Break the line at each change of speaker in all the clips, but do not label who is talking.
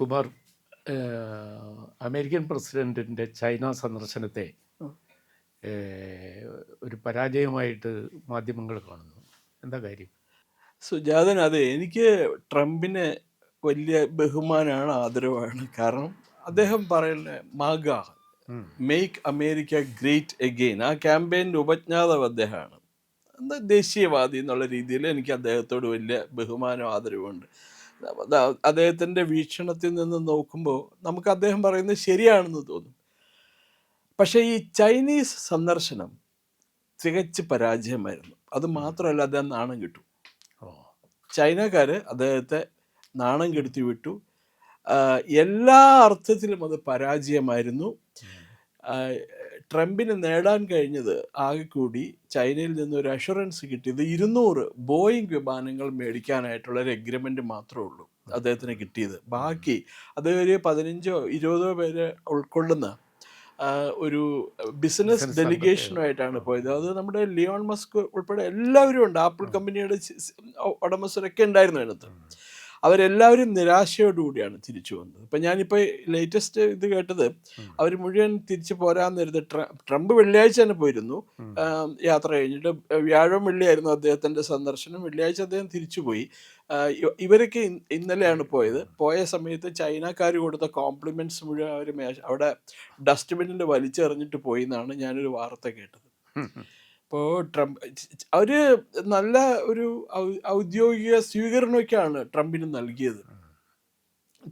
Kumar, American പ്രസിഡന്റിൻ്റെ China സന്ദർശനത്തെ ഒരു പരാജയമായിട്ട് മാധ്യമങ്ങൾ കാണുന്നു. എന്താ കാര്യം?
സുജാതൻ, അതെ, എനിക്ക് ട്രംപിന് വലിയ ബഹുമാനമാണ്, ആദരവാണ്. കാരണം അദ്ദേഹം പറയുന്ന മാഗ, മേക്ക് അമേരിക്ക ഗ്രേറ്റ് അഗെയിൻ, ആ ക്യാമ്പയിൻ്റെ ഉപജ്ഞാതാവ് അദ്ദേഹമാണ്. എന്താ ദേശീയവാദി എന്നുള്ള രീതിയിൽ എനിക്ക് അദ്ദേഹത്തോട് വലിയ ബഹുമാനം ആദരവുണ്ട്. അദ്ദേഹത്തിൻ്റെ വീക്ഷണത്തിൽ നിന്ന് നോക്കുമ്പോൾ നമുക്ക് അദ്ദേഹം പറയുന്നത് ശരിയാണെന്ന് തോന്നും. പക്ഷേ ഈ ചൈനീസ് സന്ദർശനം തികച്ച് പരാജയമായിരുന്നു. അത് മാത്രമല്ല, അദ്ദേഹം നാണം കിട്ടു. ചൈനക്കാർ അദ്ദേഹത്തെ നാണം കെടുത്തി വിട്ടു. എല്ലാ അർത്ഥത്തിലും അത് പരാജയമായിരുന്നു. ട്രംപിന് നേടാൻ കഴിഞ്ഞത് ആകെ കൂടി ചൈനയിൽ നിന്ന് ഒരു അഷുറൻസ് കിട്ടിയത് 200 ബോയിങ് വിമാനങ്ങൾ മേടിക്കാനായിട്ടുള്ള ഒരു എഗ്രിമെൻ്റ് മാത്രമേ ഉള്ളൂ അദ്ദേഹത്തിന് കിട്ടിയത്. ബാക്കി അത് ഒരു 15-20 പേര് ഉൾക്കൊള്ളുന്ന ഒരു ബിസിനസ് ഡെലിഗേഷനുമായിട്ടാണ് പോയത്. അത് നമ്മുടെ ലിയോൺ മസ്ക് ഉൾപ്പെടെ എല്ലാവരും ഉണ്ട്. ആപ്പിൾ കമ്പനിയുടെ ഉടമസ്ഥരൊക്കെ ഉണ്ടായിരുന്നു അതിനകത്ത്. അവരെല്ലാവരും നിരാശയോടുകൂടിയാണ് തിരിച്ചു വന്നത്. ഇപ്പം ഞാനിപ്പോൾ ലേറ്റസ്റ്റ് ഇത് കേട്ടത്, അവർ മുഴുവൻ തിരിച്ചു പോരാന്നിരുത്. ട്രംപ് വെള്ളിയാഴ്ച തന്നെ പോയിരുന്നു യാത്ര കഴിഞ്ഞിട്ട്. വ്യാഴം വെള്ളിയായിരുന്നു അദ്ദേഹത്തിൻ്റെ സന്ദർശനം. വെള്ളിയാഴ്ച അദ്ദേഹം തിരിച്ചുപോയി. ഇവരൊക്കെ ഇന്നലെയാണ് പോയത്. പോയ സമയത്ത് ചൈനക്കാർ കൊടുത്ത കോംപ്ലിമെൻറ്റ്സ് മുഴുവൻ അവർ അവിടെ ഡസ്റ്റ്ബിന്നിൽ വലിച്ചെറിഞ്ഞിട്ട് പോയി എന്നാണ് ഞാനൊരു വാർത്ത കേട്ടത്. ഇപ്പോൾ ട്രംപ് അവർ നല്ല ഒരു ഔദ്യോഗിക സ്വീകരണമൊക്കെയാണ് ട്രംപിന് നൽകിയത്.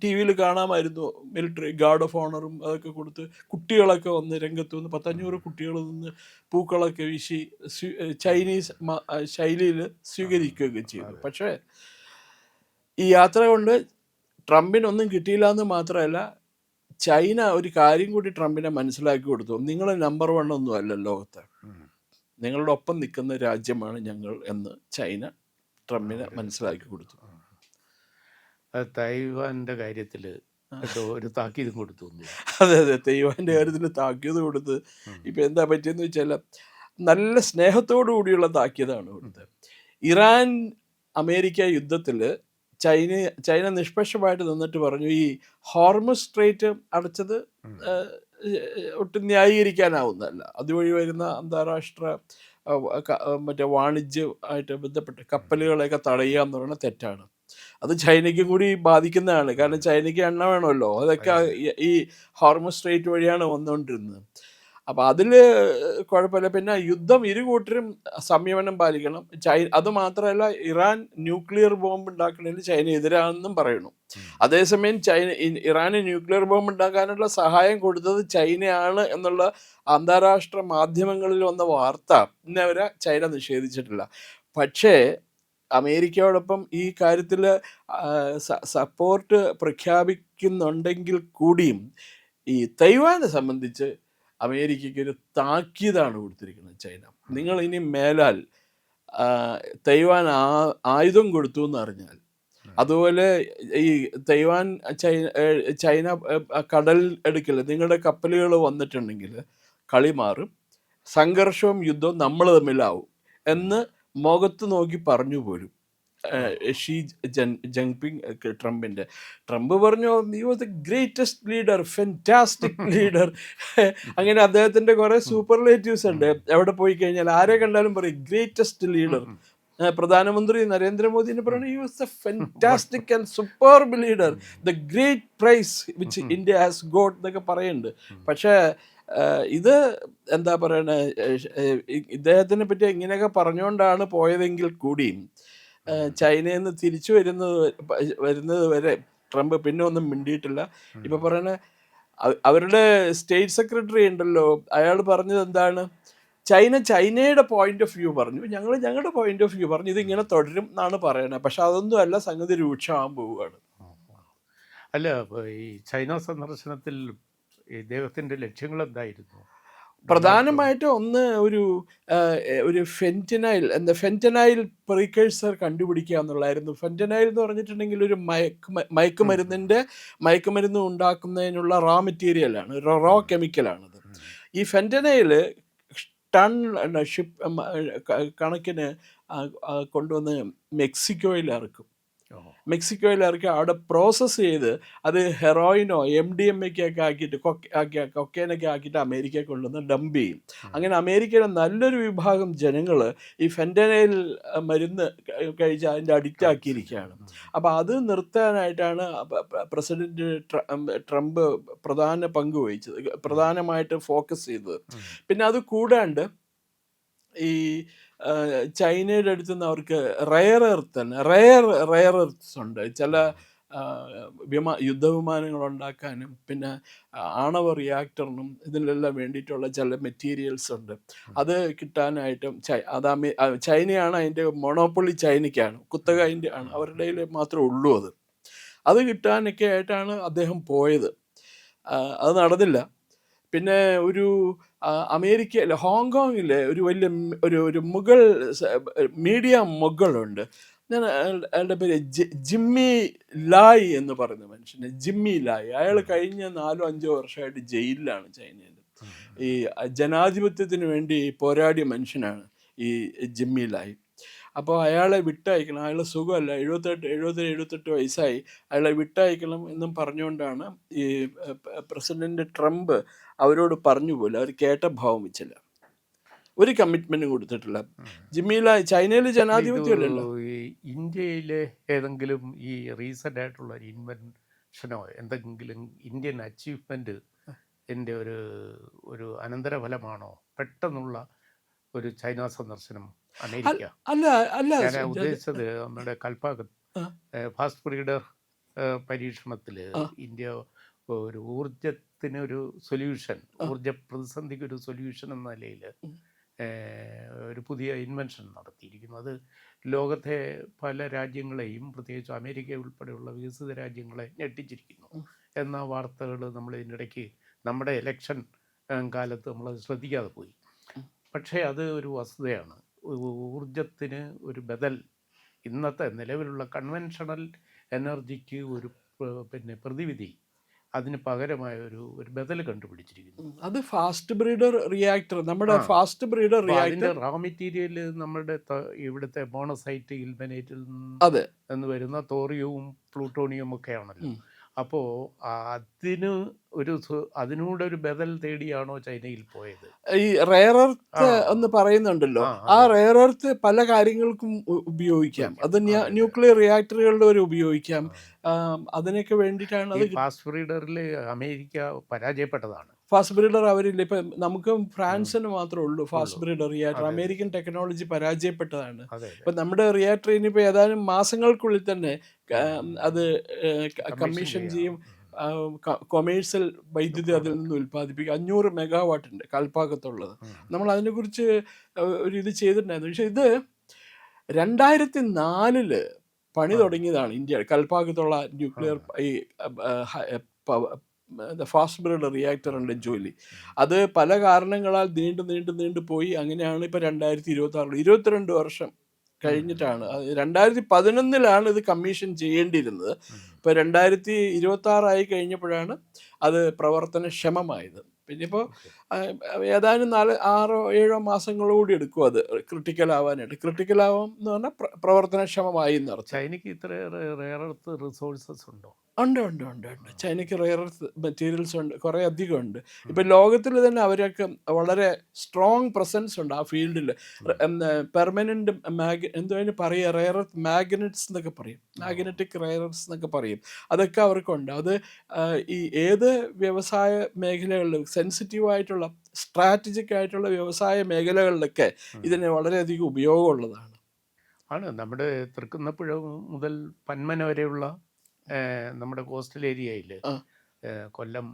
ടി വിയിൽ കാണാമായിരുന്നു. മിലിറ്ററി ഗാർഡ് ഓഫ് ഓണറും അതൊക്കെ കൊടുത്ത് കുട്ടികളൊക്കെ വന്ന് രംഗത്ത് വന്ന് 500 കുട്ടികൾ നിന്ന് പൂക്കളൊക്കെ വീശി ചൈനീസ് ശൈലിയിൽ സ്വീകരിക്കുകയൊക്കെ ചെയ്തു. പക്ഷേ ഈ യാത്ര കൊണ്ട് ട്രംപിനൊന്നും കിട്ടിയില്ല എന്ന് മാത്രമല്ല, ചൈന ഒരു കാര്യം കൂടി ട്രംപിനെ മനസ്സിലാക്കി കൊടുത്തു. നിങ്ങൾ നമ്പർ 1 ഒന്നും അല്ല ലോകത്ത്, നിങ്ങളുടെ ഒപ്പം നിൽക്കുന്ന രാജ്യമാണ് ഞങ്ങൾ എന്ന് ചൈന ട്രംപിനെ മനസ്സിലാക്കി കൊടുത്തു.
തൈവാൻ്റെ കാര്യത്തിൽ ഒരു താക്കീത് കൊടുത്തു.
അതെ അതെ, തൈവാൻ്റെ കാര്യത്തിൽ താക്കീത് കൊടുത്ത്. ഇപ്പം എന്താ പറ്റിയെന്ന് വെച്ചാൽ, നല്ല സ്നേഹത്തോടു കൂടിയുള്ള താക്കീതാണ് കൊടുത്തത്. ഇറാൻ അമേരിക്ക യുദ്ധത്തിൽ ചൈന നിഷ്പക്ഷമായിട്ട് നിന്നിട്ട് പറഞ്ഞു, ഈ ഹോർമുസ് സ്ട്രേറ്റ് അടച്ചത് ഒട്ടും ന്യായീകരിക്കാനാവുന്നതല്ല. അതുവഴി വരുന്ന അന്താരാഷ്ട്ര മറ്റേ വാണിജ്യമായിട്ട് ബന്ധപ്പെട്ട് കപ്പലുകളെയൊക്കെ തടയുക എന്ന് പറയുന്നത് തെറ്റാണ്. അത് ചൈനയ്ക്കും കൂടി ബാധിക്കുന്നതാണ്. കാരണം ചൈനയ്ക്ക് എണ്ണ വേണമല്ലോ. അതൊക്കെ ഈ ഹോർമുസ് സ്ട്രേറ്റ് വഴിയാണ് വന്നുകൊണ്ടിരുന്നത്. അപ്പം അതിൽ കുഴപ്പമില്ല. പിന്നെ യുദ്ധം ഇരുകൂട്ടരും സംയമനം പാലിക്കണം. അതുമാത്രമല്ല, ഇറാൻ ന്യൂക്ലിയർ ബോംബ് ഉണ്ടാക്കുന്നതിൽ ചൈന എതിരാണെന്നും പറയുന്നു. അതേസമയം ഇറാന് ന്യൂക്ലിയർ ബോംബ് ഉണ്ടാക്കാനുള്ള സഹായം കൊടുത്തത് ചൈനയാണ് എന്നുള്ള അന്താരാഷ്ട്ര മാധ്യമങ്ങളിൽ വന്ന വാർത്ത ഇന്നവരെ ചൈന നിഷേധിച്ചിട്ടില്ല. പക്ഷേ അമേരിക്കയോടൊപ്പം ഈ കാര്യത്തിൽ സപ്പോർട്ട് പ്രഖ്യാപിക്കുന്നുണ്ടെങ്കിൽ കൂടിയും ഈ തൈവാനെ സംബന്ധിച്ച് അമേരിക്കയ്ക്ക് ഒരു താക്കീതാണ് കൊടുത്തിരിക്കുന്നത് ചൈന. നിങ്ങൾ ഇനി മേലാൽ തൈവാൻ ആയുധം കൊടുത്തു എന്ന് അറിഞ്ഞാൽ, അതുപോലെ ഈ തൈവാൻ ചൈന കടൽ എടുക്കൽ നിങ്ങളുടെ കപ്പലുകൾ വന്നിട്ടുണ്ടെങ്കിൽ കളി മാറും, സംഘർഷവും യുദ്ധവും നമ്മൾ തമ്മിലാവും എന്ന് മുഖത്ത് നോക്കി പറഞ്ഞു പോലും ഷീ ജിൻപിങ് ട്രംപ് പറഞ്ഞു, he was the greatest leader, fantastic leader. അങ്ങനെ അദ്ദേഹത്തിന്റെ കുറെ സൂപ്പർലേറ്റീവ്സ് ഉണ്ട്. എവിടെ പോയി കഴിഞ്ഞാൽ ആരെ കണ്ടാലും പറയും ഗ്രേറ്റസ്റ്റ് ലീഡർ. പ്രധാനമന്ത്രി നരേന്ദ്രമോദിനെ പറയുന്നത്, he was a fantastic and superb leader, the great prize which India has got എന്നൊക്കെ പറയുന്നുണ്ട്. പക്ഷേ ഇത് എന്താ പറയണ, ഇദ്ദേഹത്തിനെ പറ്റി ഇങ്ങനെയൊക്കെ പറഞ്ഞുകൊണ്ടാണ് പോയതെങ്കിൽ കൂടിയും ചൈനയിൽ നിന്ന് തിരിച്ചു വരുന്നത് വരെ ട്രംപ് പിന്നെ ഒന്നും മിണ്ടിയിട്ടില്ല. ഇപ്പൊ പറയണ അവരുടെ സ്റ്റേറ്റ് സെക്രട്ടറി ഉണ്ടല്ലോ, അയാൾ പറഞ്ഞത് എന്താണ്, ചൈനയുടെ പോയിന്റ് ഓഫ് വ്യൂ പറഞ്ഞു, ഞങ്ങളുടെ പോയിന്റ് ഓഫ് വ്യൂ പറഞ്ഞു, ഇതിങ്ങനെ തുടരും എന്നാണ് പറയണത്. പക്ഷെ അതൊന്നും അല്ല, സംഗതി രൂക്ഷമാകാൻ പോവുകയാണ്.
അല്ല, ഈ ചൈന സന്ദർശനത്തിൽ ഇദ്ദേഹത്തിൻ്റെ ലക്ഷ്യങ്ങൾ എന്തായിരുന്നു?
പ്രധാനമായിട്ടും ഒന്ന് ഒരു ഫെന്റനൈൽ പ്രീകഴ്സർ കണ്ടുപിടിക്കുക എന്നുള്ളതായിരുന്നു. ഫെന്റനൈൽ എന്ന് പറഞ്ഞിട്ടുണ്ടെങ്കിൽ ഒരു മയക്കുമരുന്ന് ഉണ്ടാക്കുന്നതിനുള്ള റോ മെറ്റീരിയലാണ്, റോ കെമിക്കലാണത്. ഈ ഫെന്റനൈൽ ടൺ കണക്കിന് കൊണ്ടുവന്ന് മെക്സിക്കോയിൽ ഇറക്കും.
ഓ.
മെക്സിക്കോയിൽ ഇറക്കി അവിടെ പ്രോസസ്സ് ചെയ്ത് അത് ഹെറോയിനോ MDMA ഒക്കെ ആക്കിയിട്ട് കൊക്കേനൊക്കെ ആക്കിയിട്ട് അമേരിക്കയിൽ കൊണ്ടുവന്ന് ഡംപ് ചെയ്യും. അങ്ങനെ അമേരിക്കയിലെ നല്ലൊരു വിഭാഗം ജനങ്ങൾ ഈ ഫെൻറ്റനൈൽ മരുന്ന് കഴിച്ച് അതിൻ്റെ അഡിക്റ്റ് ആക്കിയിരിക്കുകയാണ്. അപ്പോൾ അത് നിർത്താനായിട്ടാണ് പ്രസിഡന്റ് ട്രംപ് പ്രധാന പങ്ക് വഹിച്ചത്, പ്രധാനമായിട്ട് ഫോക്കസ് ചെയ്തത്. പിന്നെ അത് കൂടാണ്ട് ഈ ചൈനയുടെ അടുത്ത് നിന്ന് അവർക്ക് റെയർ എർത്ത്സ് ഉണ്ട്. ചില യുദ്ധവിമാനങ്ങൾ ഉണ്ടാക്കാനും പിന്നെ ആണവ റിയാക്ടറിനും ഇതിനെല്ലാം വേണ്ടിയിട്ടുള്ള ചില മെറ്റീരിയൽസ് ഉണ്ട്. അത് കിട്ടാനായിട്ടും ചൈനയാണ് അതിൻ്റെ മൊണോപ്പൊളി, ചൈനയ്ക്കാണ്, കുത്തക അതിൻ്റെ ആണ്, അവരുടെ കയ്യിൽ മാത്രമേ ഉള്ളൂ. അത് കിട്ടാനൊക്കെ ആയിട്ടാണ് അദ്ദേഹം പോയത്. അത് നടന്നില്ല. പിന്നെ ഒരു അമേരിക്കയിൽ ഹോങ്കോങ്ങിൽ ഒരു വലിയ ഒരു മുഗൾ മീഡിയ മുഗളുണ്ട്. ഞാൻ അയാളുടെ പേര് ജിമ്മി ലായ് എന്ന് പറയുന്ന മനുഷ്യന്, ജിമ്മി ലായ്. അയാൾ കഴിഞ്ഞ 4-5 വർഷമായിട്ട് ജയിലിലാണ് ചൈനയിൽ. ഈ ജനാധിപത്യത്തിന് വേണ്ടി പോരാടിയ മനുഷ്യനാണ് ഈ ജിമ്മി ലായ്. അപ്പോൾ അയാളെ വിട്ടയക്കണം, അയാളെ സുഖമല്ല, 78 വയസ്സായി, അയാളെ വിട്ടയക്കണം എന്നും പറഞ്ഞുകൊണ്ടാണ് ഈ പ്രസിഡന്റ് ട്രംപ് അവരോട് പറഞ്ഞു പോലും. അവർ കേട്ട ഭാവം വെച്ചില്ല, ഒരു കമ്മിറ്റ്മെന്റും കൊടുത്തിട്ടില്ല. ജിമ്മിയിലായി ചൈനയിൽ ജനാധിപത്യമല്ലല്ലോ.
ഇന്ത്യയിലെ ഏതെങ്കിലും ഈ റീസെൻ്റ് ആയിട്ടുള്ള ഒരു ഇൻവെൻഷനോ എന്തെങ്കിലും ഇന്ത്യൻ അച്ചീവ്മെന്റ് എൻ്റെ ഒരു അനന്തരഫലമാണോ പെട്ടെന്നുള്ള ഒരു ചൈന സന്ദർശനം അമേരിക്ക?
അല്ല,
ഞാൻ ഉദ്ദേശിച്ചത് നമ്മുടെ കൽപ്പാക്കത്ത് ഫാസ്റ്റ് ബ്രീഡർ പരീക്ഷണത്തിൽ ഇന്ത്യ ഒരു ഊർജത്തിനൊരു സൊല്യൂഷൻ, ഊർജ പ്രതിസന്ധിക്ക് ഒരു സൊല്യൂഷൻ എന്ന നിലയിൽ ഒരു പുതിയ ഇൻവെൻഷൻ നടത്തിയിരിക്കുന്നു. അത് ലോകത്തെ പല രാജ്യങ്ങളെയും, പ്രത്യേകിച്ച് അമേരിക്ക ഉൾപ്പെടെയുള്ള വികസിത രാജ്യങ്ങളെ ഞെട്ടിച്ചിരിക്കുന്നു എന്ന വാർത്തകൾ നമ്മൾ ഇതിനിടയ്ക്ക് നമ്മുടെ ഇലക്ഷൻ കാലത്ത് നമ്മൾ ശ്രദ്ധിക്കാതെ പോയി. പക്ഷേ അത് ഒരു വസ്തുതയാണ്. ഊർജത്തിന് ഒരു ബദൽ, ഇന്നത്തെ നിലവിലുള്ള കൺവെൻഷണൽ എനർജിക്ക് ഒരു പ്രതിവിധി, അതിന് പകരമായ ഒരു ബദൽ കണ്ടുപിടിച്ചിരിക്കുന്നു.
അത് ഫാസ്റ്റ് ബ്രീഡർ റിയാക്ടർ. നമ്മുടെ fast breeder reactor
raw material നമ്മുടെ ഇവിടുത്തെ മോണോസൈറ്റ്, ഇൽമനേറ്റിൽ എന്ന് വരുന്ന തോറിയവും പ്ലൂട്ടോണിയവും ഒക്കെ ആണല്ലോ. അപ്പോൾ അതിനൂടെ ഒരു ബദൽ തേടിയാണോ ചൈനയിൽ പോയത്? ഈ
റെയർ എർത്ത് എന്ന് പറയുന്നുണ്ടല്ലോ, ആ റെയർ എർത്ത് പല കാര്യങ്ങൾക്കും ഉപയോഗിക്കാം. അത് ന്യൂക്ലിയർ റിയാക്ടറുകളിൽ വരെ ഉപയോഗിക്കാം. അതിനൊക്കെ വേണ്ടിയിട്ടാണ് അത്.
ഫാസ്റ്റ് ബ്രീഡറിൽ അമേരിക്ക പരാജയപ്പെട്ടതാണ്.
ഫാസ്റ്റ് ബ്രീഡർ അവരില്ല. ഇപ്പം നമുക്ക് ഫ്രാൻസിന് മാത്രമേ ഉള്ളൂ fast breeder reactor. American technology പരാജയപ്പെട്ടതാണ്. ഇപ്പം നമ്മുടെ റിയാക്ടർ ഇനിയിപ്പോൾ ഏതാനും മാസങ്ങൾക്കുള്ളിൽ തന്നെ അത് കമ്മീഷൻ ചെയ്യും. കൊമേഴ്സ്യൽ വൈദ്യുതി അതിൽ നിന്ന് ഉൽപ്പാദിപ്പിക്കും. 500 മെഗാവാട്ട് ഉണ്ട് കൽപ്പാക്കത്തുള്ളത്. നമ്മൾ അതിനെക്കുറിച്ച് ഒരു ഇത് ചെയ്തിട്ടുണ്ടായിരുന്നു. പക്ഷെ ഇത് 2004 പണി തുടങ്ങിയതാണ് ഇന്ത്യ കൽപ്പാക്കത്തുള്ള ന്യൂക്ലിയർ ഈ ഫാസ്റ്റ് ബ്രീഡർ റിയാക്ടറിൻ്റെ ജോലി. അത് പല കാരണങ്ങളാൽ നീണ്ടു പോയി. അങ്ങനെയാണ് ഇപ്പോൾ 2026 22 വർഷം കഴിഞ്ഞിട്ടാണ്. 2011 ഇത് കമ്മീഷൻ ചെയ്യേണ്ടിയിരുന്നത്. ഇപ്പോൾ 2026 കഴിഞ്ഞപ്പോഴാണ് അത് പ്രവർത്തനക്ഷമമായത്. പിന്നെ ഇപ്പോൾ ഏതാനും 6-7 മാസങ്ങളോടി എടുക്കും അത് ക്രിട്ടിക്കൽ ആവാനായിട്ട്. ക്രിട്ടിക്കൽ ആവാം എന്ന് പറഞ്ഞാൽ പ്രവർത്തനക്ഷമമായി എന്നർത്ഥം.
ചൈനയ്ക്ക് ഇത്ര റെയർ എർത്ത് റിസോഴ്സസ് ഉണ്ടോ?
ഉണ്ട്. ചൈനയ്ക്ക് റെയർ എർത്ത് മെറ്റീരിയൽസ് ഉണ്ട്, കുറേ അധികം ഉണ്ട്. ഇപ്പം ലോകത്തിൽ തന്നെ അവരൊക്കെ വളരെ സ്ട്രോങ് പ്രസൻസ് ഉണ്ട് ആ ഫീൽഡിൽ. പെർമനൻറ്റ് എന്തുവേണ്ടി പറയുക, റെയർ എർത്ത് മാഗ്നറ്റ്സ് എന്നൊക്കെ പറയും, മാഗ്നറ്റിക് റെയർ എർത്ത് എന്നൊക്കെ പറയും. അതൊക്കെ അവർക്കുണ്ട്. അത് ഈ ഏത് വ്യവസായ മേഖലകളിലും സെൻസിറ്റീവായിട്ടുള്ള സ്ട്രാറ്റജിക് ആയിട്ടുള്ള വ്യവസായ മേഖലകളിലൊക്കെ ഇതിന് വളരെയധികം ഉപയോഗമുള്ളതാണ്.
നമ്മുടെ തൃക്കുന്നപ്പുഴ മുതൽ പന്മന വരെയുള്ള നമ്മുടെ കോസ്റ്റൽ ഏരിയയിൽ, കൊല്ലം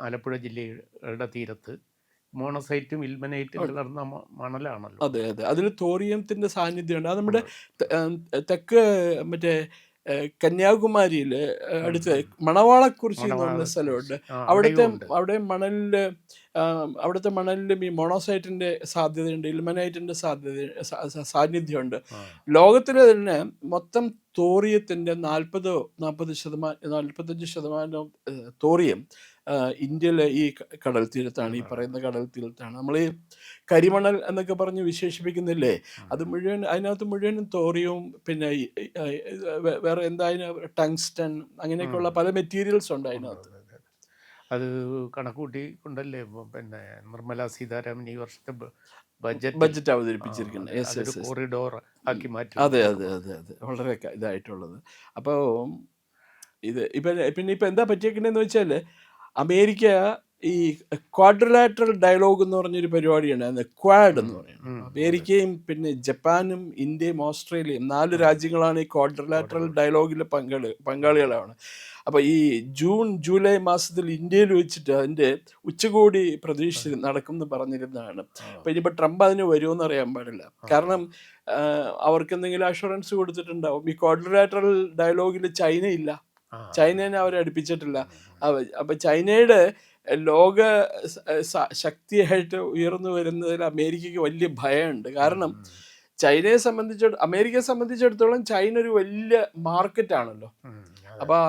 ആലപ്പുഴ ജില്ലയുടെ തീരത്ത് മോണോസൈറ്റും ഇൽമനൈറ്റും കലർന്ന മണലാണല്ലോ.
അതെ. അതിൽ തോറിയത്തിൻ്റെ സാന്നിധ്യമുണ്ട്. അത് നമ്മുടെ തെക്ക് മറ്റേ കന്യാകുമാരിയിൽ അടുത്ത് മണവാളക്കുറിശി എന്ന് പറഞ്ഞ സ്ഥലമുണ്ട്. അവിടുത്തെ മണലിലും ഈ മോണോസൈറ്റിൻ്റെ സാധ്യതയുണ്ട്, ഇൽമനൈറ്റിൻ്റെ സാന്നിധ്യമുണ്ട്. ലോകത്തിൽ തന്നെ മൊത്തം തോറിയത്തിൻ്റെ 45% തോറിയം ഇന്ത്യയിലെ ഈ കടൽ തീരത്താണ്, ഈ പറയുന്ന കടൽ തീരത്താണ്. നമ്മൾ ഈ കരിമണൽ എന്നൊക്കെ പറഞ്ഞ് വിശേഷിപ്പിക്കുന്നില്ലേ, അത് മുഴുവൻ, അതിനകത്ത് മുഴുവനും തോറിയവും പിന്നെ വേറെ എന്താ ടങ്സ്റ്റൺ അങ്ങനെയൊക്കെയുള്ള പല മെറ്റീരിയൽസ് ഉണ്ട് അതിനകത്ത്.
അത് കണക്കൂട്ടി കൊണ്ടല്ലേ പിന്നെ നിർമ്മല സീതാരാമൻ ഈ വർഷത്തെ
ബഡ്ജറ്റ് അവതരിപ്പിച്ചിരിക്കുന്നത്.
കോറിഡോർ ആക്കി മാറ്റി.
അതെ അതെ അതെ അതെ, വളരെ ഇതായിട്ടുള്ളത്. അപ്പോൾ പിന്നെ ഇപ്പം എന്താ പറ്റിയേക്കണെന്ന് വെച്ചാൽ, അമേരിക്ക ഈ ക്വാഡ്രിലാറ്ററൽ ഡയലോഗ് എന്ന് പറഞ്ഞൊരു പരിപാടിയുണ്ട്, ക്വാഡ് എന്ന് പറയുന്നത്. അമേരിക്കയും പിന്നെ ജപ്പാനും ഇന്ത്യയും ഓസ്ട്രേലിയയും 4 രാജ്യങ്ങളാണ് ഈ ക്വാഡ്രിലാറ്ററൽ ഡയലോഗിൽ പങ്കാളികളാണ്. അപ്പോൾ ഈ ജൂൺ ജൂലൈ മാസത്തിൽ ഇന്ത്യയിൽ വെച്ചിട്ട് അതിൻ്റെ ഉച്ചകോടി പ്രതീക്ഷിച്ച് നടക്കുമെന്ന് പറഞ്ഞിരുന്നതാണ്. അപ്പോൾ ഇനിയിപ്പോൾ ട്രംപ് അതിന് വരുമെന്ന് അറിയാൻ പാടില്ല. കാരണം അവർക്ക് എന്തെങ്കിലും അഷുറൻസ് കൊടുത്തിട്ടുണ്ടാവും. ഈ ക്വാഡ്രിലാറ്ററൽ ഡയലോഗിൽ ചൈനയില്ല, ചൈനേനെ അവരെ അടുപ്പിച്ചിട്ടില്ല. അപ്പം ചൈനയുടെ ലോക ശക്തിയായിട്ട് ഉയർന്നു വരുന്നതിൽ അമേരിക്കയ്ക്ക് വലിയ ഭയമുണ്ട്. കാരണം അമേരിക്കയെ സംബന്ധിച്ചിടത്തോളം ചൈന ഒരു വലിയ മാർക്കറ്റാണല്ലോ. അപ്പോൾ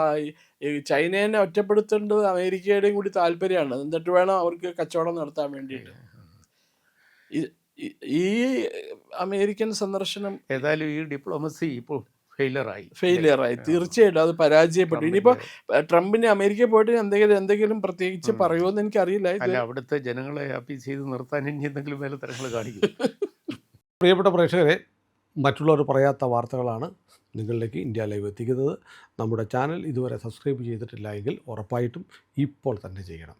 ഈ ചൈനേനെ ഒറ്റപ്പെടുത്തേണ്ടത് അമേരിക്കയുടെയും കൂടി താല്പര്യമാണ്. എന്നിട്ട് വേണം അവർക്ക് കച്ചവടം നടത്താൻ വേണ്ടിയിട്ട്. ഈ അമേരിക്കൻ സന്ദർശനം
ഏതായാലും ഈ ഡിപ്ലോമസി ഇപ്പോൾ ഫെയിലിയറായി.
തീർച്ചയായിട്ടും അത് പരാജയപ്പെട്ടു. ഇനിയിപ്പോൾ ട്രംപിന് അമേരിക്കയിൽ പോയിട്ട് എന്തെങ്കിലും പ്രത്യേകിച്ച് പറയുമെന്ന് എനിക്കറിയില്ല.
അവിടുത്തെ ജനങ്ങളെ അപ്പീസ് ചെയ്ത് നിർത്താൻ ഇനി എന്തെങ്കിലും വേലത്തരങ്ങൾ കാണിക്കും.
പ്രിയപ്പെട്ട പ്രേക്ഷകരെ, മറ്റുള്ളവർ പറയാത്ത വാർത്തകളാണ് നിങ്ങളിലേക്ക് ഇന്ത്യ ലൈവ് എത്തിക്കുന്നത്. നമ്മുടെ ചാനൽ ഇതുവരെ സബ്സ്ക്രൈബ് ചെയ്തിട്ടില്ല എങ്കിൽ ഉറപ്പായിട്ടും ഇപ്പോൾ തന്നെ ചെയ്യണം.